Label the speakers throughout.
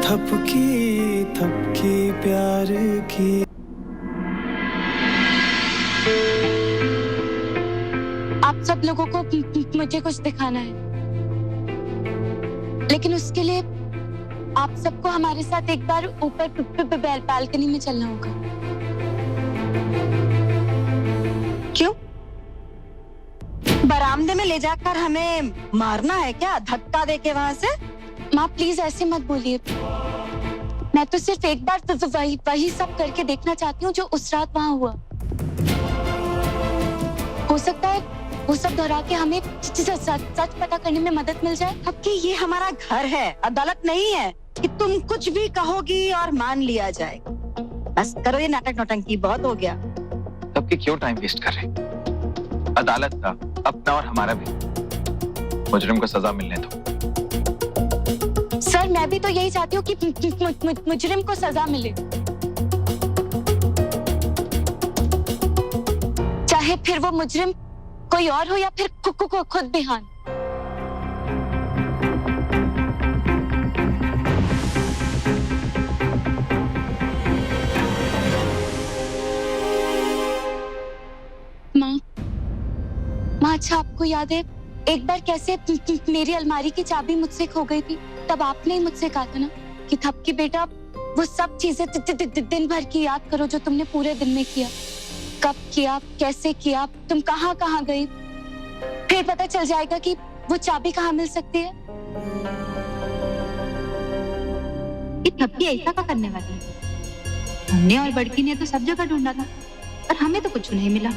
Speaker 1: थपकी प्यार की।
Speaker 2: आप सब लोगों को मुझे कुछ दिखाना है, लेकिन उसके लिए आप सबको हमारे साथ एक बार ऊपर बालकनी में चलना होगा।
Speaker 3: क्यों? बरामदे में ले जाकर हमें मारना है क्या, धक्का देके वहां से?
Speaker 2: माँ प्लीज ऐसे मत बोलिए। मैं तो सिर्फ एक बार तो वही सब करके देखना चाहती हूँ जो उस रात वहां हुआ। हो सकता है वो सब दोहरा के हमें सच पता करने में मदद मिल जाए।
Speaker 3: अब कि ये हमारा घर है, अदालत नहीं है कि तुम कुछ भी कहोगी और मान लिया जाए। बस करो ये नाटक नौटंकी, बहुत हो गया।
Speaker 4: तब की क्यों टाइम वेस्ट कर रहे? अदालत का अपना और हमारा भी, मुजरिम को सजा मिलने दो।
Speaker 2: सर मैं भी तो यही चाहती हूँ कि मुजरिम को सजा मिले, चाहे फिर वो मुजरिम कोई और हो या फिर खुद बिहान। माँ अच्छा आपको याद है एक बार कैसे मेरी अलमारी की चाबी मुझसे खो गई थी? तब आपने ही मुझसे कहा था ना कि थपकी बेटा वो सब चीजें दिन भर की याद करो जो तुमने पूरे दिन में किया। कब किया, कैसे किया, तुम कहाँ कहाँ गई, फिर पता चल जाएगा कि वो चाबी कहाँ मिल सकती है।
Speaker 5: ये थपकी ऐसा क्या करने वाली है? हमने और बड़की ने तो सब जगह ढूंढा था, पर हमें तो कुछ नहीं मिला।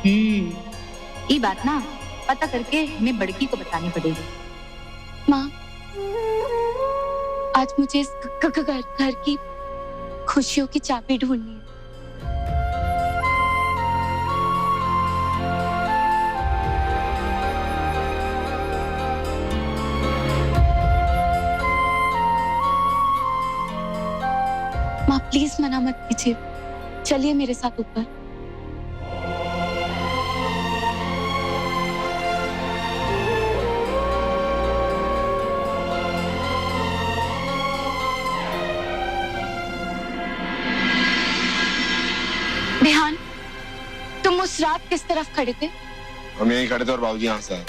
Speaker 5: ये बात ना पता करके हमें बड़की को बतानी पड़ेगी।
Speaker 2: माँ आज मुझे इस घर की खुशियों की चाबी ढूंढनी है। माँ प्लीज मना मत कीजिए, चलिए मेरे साथ ऊपर। बिहान तुम उस रात किस तरफ खड़े थे?
Speaker 6: हम यहीं खड़े थे और बाबूजी यहाँ से आए।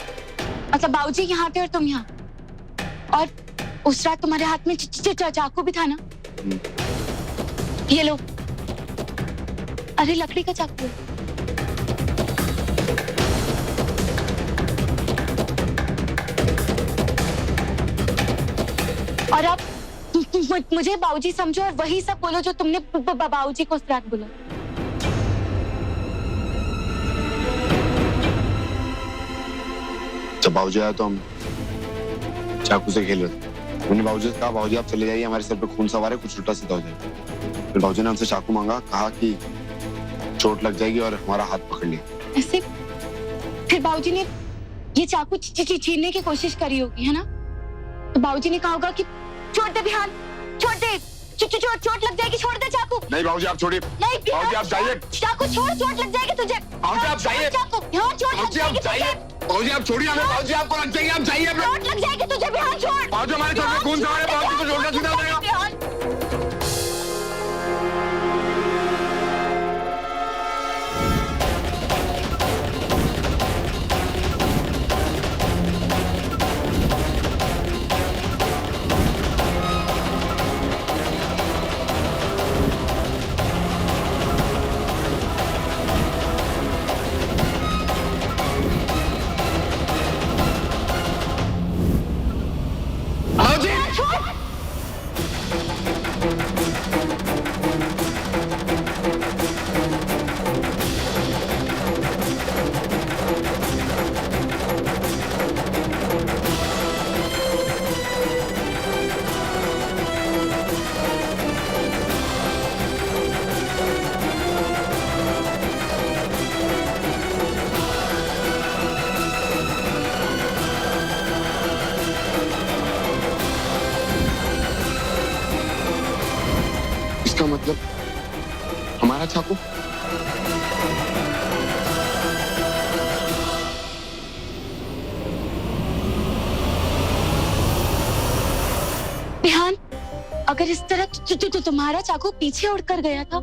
Speaker 2: मतलब बाबूजी यहाँ थे और तुम यहाँ, और उस रात तुम्हारे हाथ में चाकू भी था ना? ये लो। अरे लकड़ी का चाकू। और अब मुझे बाबूजी समझो और वही सब बोलो जो तुमने बाबूजी को उस रात बोला।
Speaker 6: जब बाबूजी आया तो हम चाकू से खेल रहे थे। मैंने बाबूजी से कहा बाबूजी आप चले जाइए, हमारे सर पे खून सवार है, कुछ उल्टा सीधा हो जाएगा। फिर बाबूजी ने हमसे चाकू मांगा, कहा कि चोट लग जाएगी और हमारा हाथ पकड़ लिया।
Speaker 2: ऐसे फिर बाबूजी ने ये चाकू छीनने की कोशिश करी होगी, है ना? तो बाबूजी ने कहा होगा कि छोड़ दे बिहान, छोड़ दे, चोट लग जाएगी, छोड़ दे चाकू।
Speaker 6: नहीं बाबूजी आप छोड़िए।
Speaker 2: नहीं
Speaker 6: बाबूजी आप जाइए।
Speaker 2: चाकू छोड़, चोट लग जाएगी तुझे।
Speaker 6: बाबूजी आप जाइए।
Speaker 2: चाकू यहाँ चोट लग जाएगी तुझे।
Speaker 6: बाबूजी आप छोड़िए हमें, बाबूजी आपको लग जाएगी, आप जाइए।
Speaker 2: चोट लग जाएगी तुझे बिहान, छोड़।
Speaker 6: बाबूजी हमारे सर पे खून सवार है, बाबूजी को उल्टा सीधा हो जाएगा। इसका मतलब हमारा चाकू?
Speaker 2: बिहान, अगर इस तरह तुम्हारा चाकू पीछे उड़कर गया था,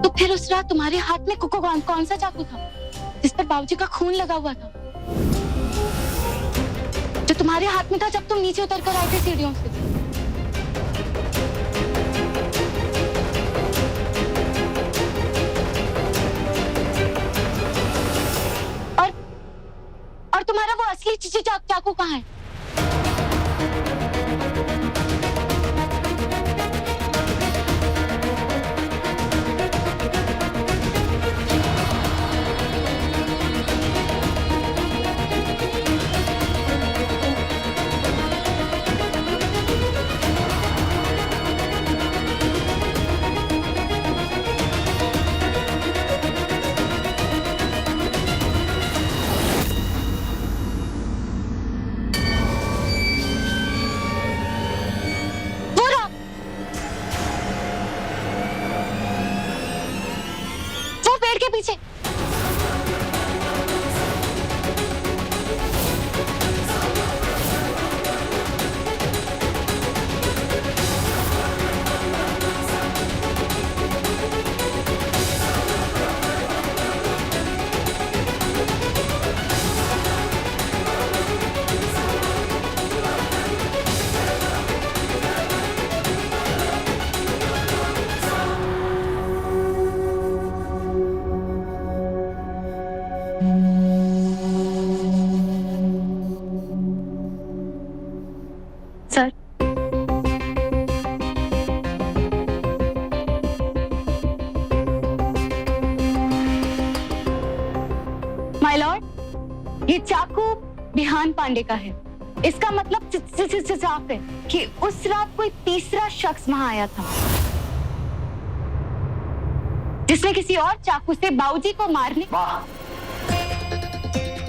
Speaker 2: तो फिर उस रात तुम्हारे हाथ में कौन सा चाकू था जिस पर बाबूजी का खून लगा हुआ था, जो तुम्हारे हाथ में था जब तुम नीचे उतर कर आए थे सीढ़ियों से? और तुम्हारा वो असली चाकू कहाँ है? पेड़ के पीछे। सर, माय लॉर्ड, ये चाकू बिहान पांडे का है। इसका मतलब साफ है कि उस रात कोई तीसरा शख्स वहां आया था, जिसने किसी और चाकू से बाबूजी को मारने।
Speaker 7: वाह,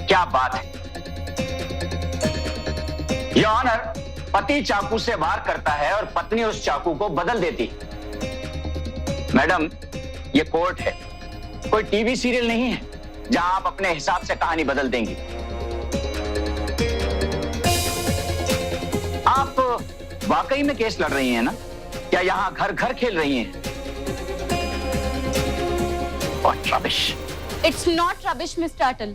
Speaker 7: क्या बात है। ये ऑनर, पति चाकू से वार करता है और पत्नी उस चाकू को बदल देती। मैडम, ये कोर्ट है, कोई टीवी सीरियल नहीं है जहां आप अपने हिसाब से कहानी बदल देंगी। आप वाकई में केस लड़ रही हैं ना? क्या यहां घर घर खेल रही हैं? What rubbish!
Speaker 2: It's not rubbish, Mr. Atal.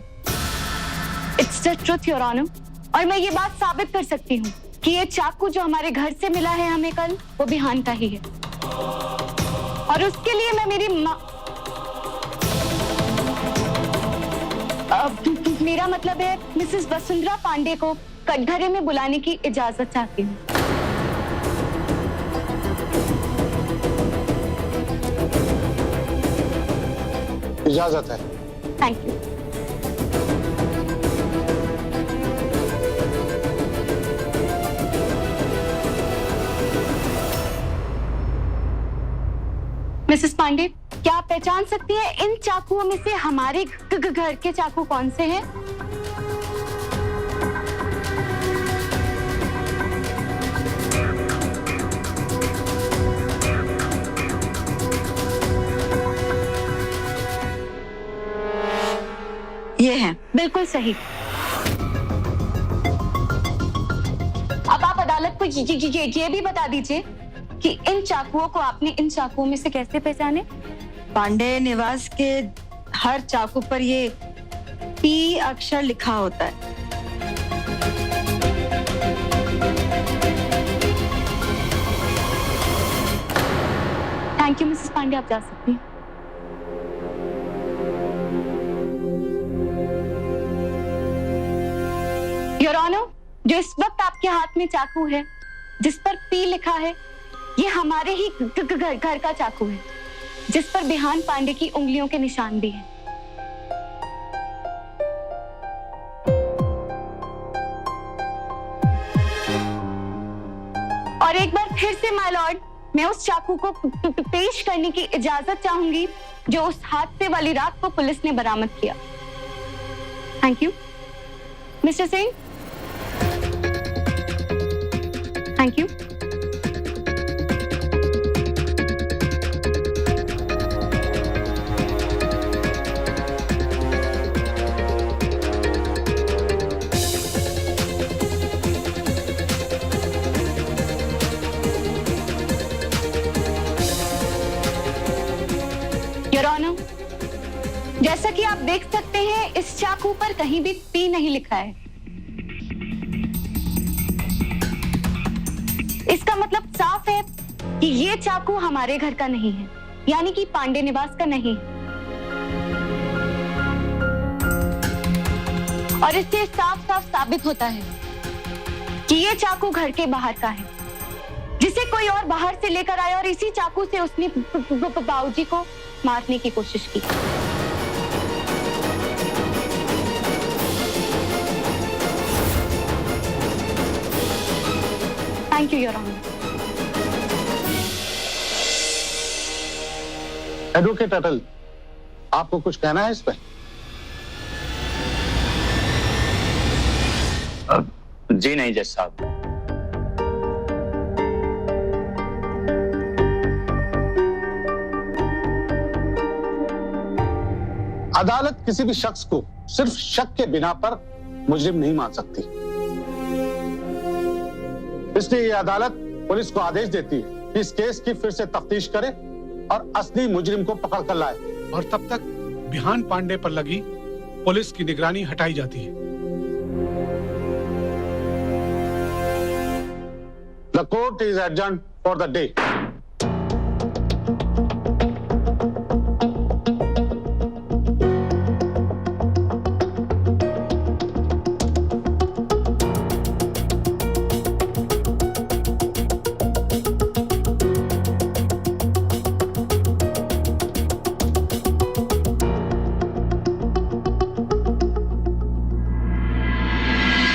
Speaker 2: It's the truth, Your Honor. और मैं ये बात साबित कर सकती हूँ कि ये चाकू जो हमारे घर से मिला है हमें कल, वो बिहान का ही है। और उसके लिए मैं मेरी मेरा मतलब है मिसेस वसुंधरा पांडे को कटघरे में बुलाने की इजाजत चाहती हूँ।
Speaker 8: इजाजत है।
Speaker 2: Thank you. मिसेस पांडे, क्या आप पहचान सकती हैं इन चाकुओं में से हमारे घर के चाकू कौन से हैं?
Speaker 3: ये हैं।
Speaker 2: बिल्कुल सही। अब आप अदालत को ये भी बता दीजिए कि इन चाकुओं को आपने इन चाकुओं में से कैसे पहचाने?
Speaker 3: पांडे निवास के हर चाकू पर ये पी अक्षर लिखा होता है।
Speaker 2: थैंक यू मिसेस पांडे, आप जा सकती हैं। योर ऑनर, जो इस वक्त आपके हाथ में चाकू है जिस पर पी लिखा है, ये हमारे ही घर का चाकू है जिस पर बिहान पांडे की उंगलियों के निशान भी हैं। और एक बार फिर से माय लॉर्ड, मैं उस चाकू को पेश करने की इजाजत चाहूंगी जो उस हादसे वाली रात को पुलिस ने बरामद किया। Thank you mister Singh. Thank you. रोनो, जैसा कि आप देख सकते हैं इस चाकू पर कहीं भी पी नहीं लिखा है। इसका मतलब साफ है कि ये चाकू हमारे घर का नहीं है, यानी कि पांडे निवास का नहीं है। और इससे साफ साफ साबित होता है कि ये चाकू घर के बाहर का है, जिसे कोई और बाहर से लेकर आया और इसी चाकू से उसने बाबूजी को मारने की कोशिश की। Thank you your honour.
Speaker 8: Advocate Atal, आपको कुछ कहना है इस पे?
Speaker 7: जी नहीं जज साहब।
Speaker 8: अदालत किसी भी शख्स को सिर्फ शक के बिना पर मुजरिम नहीं मान सकती। इसलिए ये अदालत पुलिस को आदेश देती है कि इस केस की फिर से तफ्तीश करे और असली मुजरिम को पकड़ कर लाए।
Speaker 9: और तब तक बिहान पांडे पर लगी पुलिस की निगरानी हटाई जाती है।
Speaker 8: The court is adjourned for the day.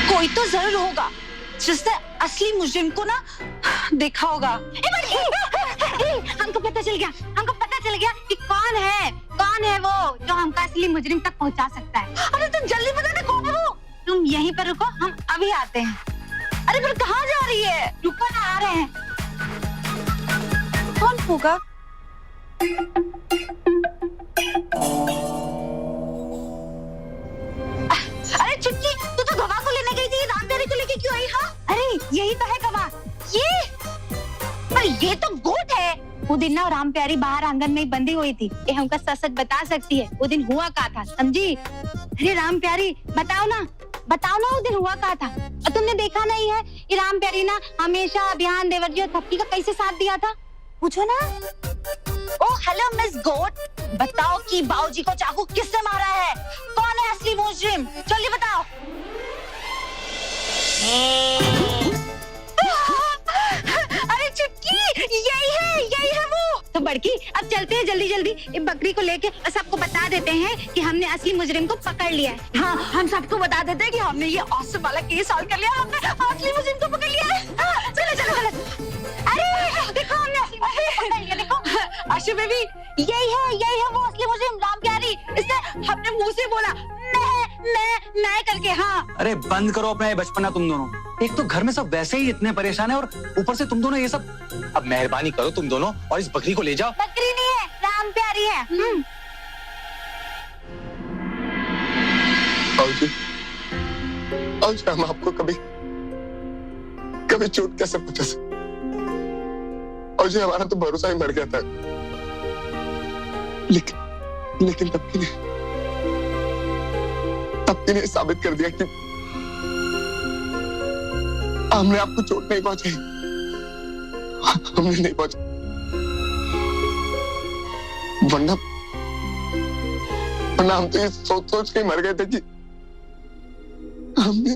Speaker 3: कोई तो जरूर होगा जिसने असली मुजरिम को ना देखा होगा।
Speaker 5: हमको पता चल गया कि कौन है वो जो हमको असली मुजरिम तक पहुंचा सकता है।
Speaker 3: अरे तुम जल्दी बता दे कौन है वो।
Speaker 5: तुम यहीं पर रुको, हम अभी आते हैं।
Speaker 3: अरे फिर कहाँ जा रही है?
Speaker 5: रुको ना, आ रहे हैं।
Speaker 3: कौन होगा? अरे चुटकी, तू तो गवाह को लेने गई थी, राम प्यारे को लेके क्यों आई? हाँ
Speaker 5: अरे यही तो है गवाह।
Speaker 3: पर ये तो गोट है।
Speaker 5: वो दिन ना राम प्यारी बाहर आंगन में ही बंधी हुई थी। ये हमका सच बता सकती है वो दिन हुआ क्या था, समझी? अरे राम प्यारी बताओ ना वो दिन हुआ क्या था। और तुमने देखा नहीं है ये राम प्यारी ना हमेशा अभियान देवर जी और थप्पी का कैसे साथ दिया था?
Speaker 3: पूछो ना। ओ हेलो मिस गोट, बताओ कि बाबूजी को चाकू किसने मारा है? कौन है असली मुजरिम? जल्दी बताओ। अरे चुटकी, यही है वो।
Speaker 5: तो बड़की अब चलते हैं जल्दी ये बकरी को लेके और सबको बता देते हैं कि हमने असली मुजरिम को पकड़ लिया है।
Speaker 3: हाँ, हम सबको बता देते हैं कि हमने ये औसम वाला केस सॉल्व कर लिया, हमने असली मुजरिम को पकड़ लिया है। हाँ, चलो।
Speaker 5: अरे देखो हमने असली मुजरिम को पकड़ लिया, देखो।
Speaker 3: आशु बेबी, यही है वो असली मुजरिम राम प्यारी। इसने हमने मुंह से बोला मैं करके। हाँ
Speaker 10: अरे बंद करो अपना ये बचपना तुम दोनों। एक तो घर में सब वैसे ही इतने परेशान है और ऊपर से तुम दोनों ये सब। अब मेहरबानी करो तुम दोनों और इस बकरी को ले जाओ।
Speaker 5: बकरी नहीं है, राम प्यारी है।
Speaker 6: बाबूजी, हम आपको कभी चोट कैसे पहुंचा सकते? बाबूजी, हमारा तो भरोसा ही मर गया था। लेकिन तब ने साबित कर दिया कि हमने आपको चोट नहीं पहुंचाई। हमने नहीं पहुंचाई, वरना हम तो ये सोच के मर गए थे कि हमने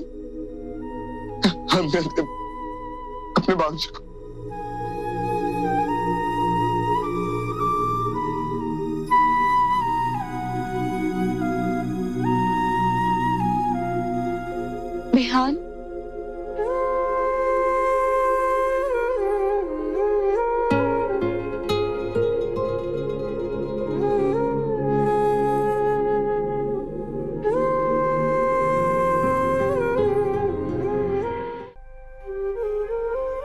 Speaker 6: अपने बाबूजी को
Speaker 2: बिहान,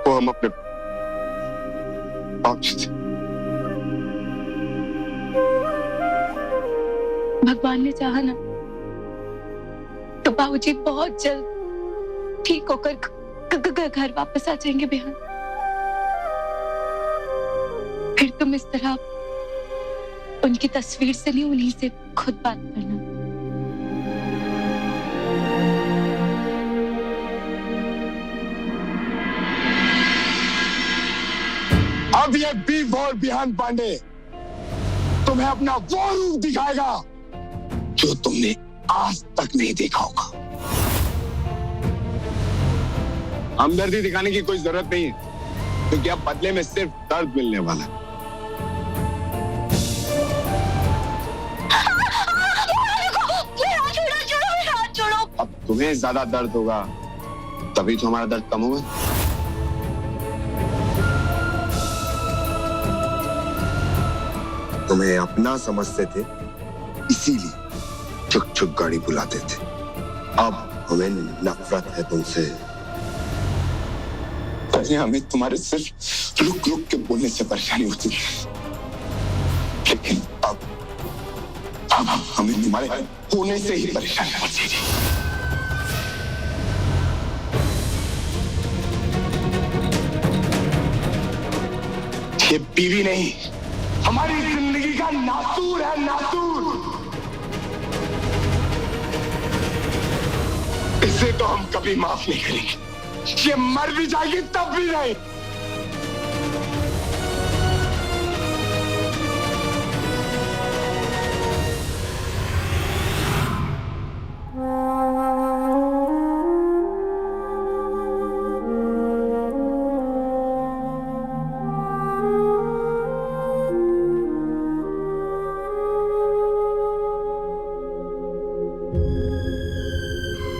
Speaker 6: वो हम अपने बाबूजी से।
Speaker 2: भगवान ने चाहा ना तो बाबूजी बहुत जल्द ठीक होकर घर वापस आ जाएंगे। बिहान, फिर तुम इस तरह उनकी तस्वीर से नहीं, उन्हीं से खुद बात करना।
Speaker 6: अब ये बी बॉल बिहान पांडे तुम्हें अपना वो रूप दिखाएगा जो तुमने आज तक नहीं देखा होगा। हमदर्दी दिखाने की कोई जरूरत नहीं है, क्योंकि अब बदले में सिर्फ दर्द मिलने वाला है। अब तुम्हें ज्यादा दर्द होगा, तभी तो हमारा दर्द कम होगा। तुम्हें अपना समझते थे, इसीलिए छुक छुक गाड़ी बुलाते थे। अब हमें नफरत है तुमसे। पहले हमें तुम्हारे सिर्फ रुक रुक के बोलने से परेशानी होती थी, लेकिन अब हमें तुम्हारे होने से ही परेशानी होती थी। ये बीवी नहीं, हमारी जिंदगी का नासूर है, नासूर। इसे तो हम कभी माफ नहीं करेंगे। ये मर भी जाएगी तब भी नहीं।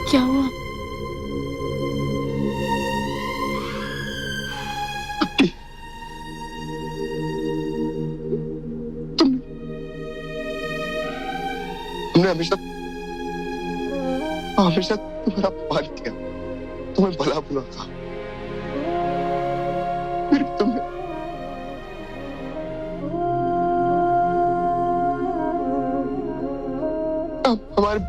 Speaker 2: क्या हुआ?
Speaker 6: तुमने हमेशा तुम्हारा अपमान किया, तुम्हें भला बुरा कहा, फिर तुमने अब हमारे